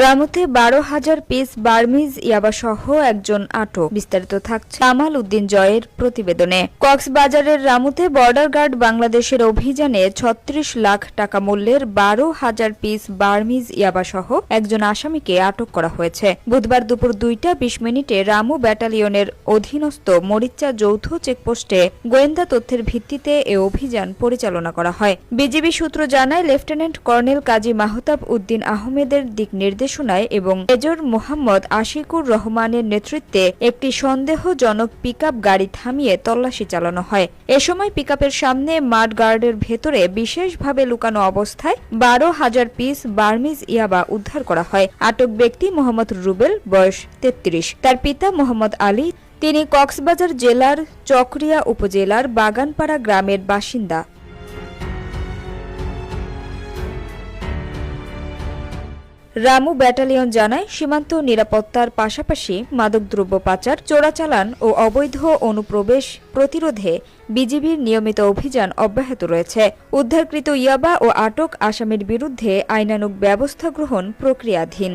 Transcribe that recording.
রামুতে 12,000 piece Burmese ইয়াবাসহ একজন আটক। বিস্তারিত থাকছে কামাল উদ্দিন জয়ের প্রতিবেদনে। কক্সবাজারের রামুতে বর্ডার গার্ড বাংলাদেশের অভিযানে 36 লাখ টাকা মূল্যের 12,000 পিস বার্মিজ ইয়াবাসহ একজন আসামিকে আটক করা হয়েছে। বুধবার দুপুর 2:20 রামু ব্যাটালিয়নের অধীনস্থ মরিচ্চা যৌথ চেকপোস্টে গোয়েন্দা তথ্যের ভিত্তিতে এ অভিযান পরিচালনা করা হয়। বিজিবি সূত্র জানায়, লেফটেন্যান্ট কর্নেল কাজী মাহতাব উদ্দিন আহমেদের দিক নির্দেশনায় এবং মেজর মোহাম্মদ আশিকুর রহমানের নেতৃত্বে একটি সন্দেহজনক পিকআপ গাড়ি থামিয়ে তল্লাশি চালানো হয়। এ সময় পিকআপের সামনে মাড গার্ডের ভেতরে বিশেষভাবে লুকানো অবস্থায় 12,000 পিস বার্মিজ ইয়াবা উদ্ধার করা হয়। আটক ব্যক্তি মোহাম্মদ রুবেল, বয়স 33। তার পিতা মোহাম্মদ আলী, তিনি কক্সবাজার জেলার চকরিয়া উপজেলার বাগানপাড়া গ্রামের বাসিন্দা। রামু ব্যাটালিয়ন জানায়, সীমান্ত নিরাপত্তার পাশাপাশি মাদকদ্রব্য পাচার, চোরাচালান ও অবৈধ অনুপ্রবেশ প্রতিরোধে বিজিবির নিয়মিত অভিযান অব্যাহত রয়েছে। উদ্ধারকৃত ইয়াবা ও আটক আসামির বিরুদ্ধে আইনানুগ ব্যবস্থা গ্রহণ প্রক্রিয়াধীন।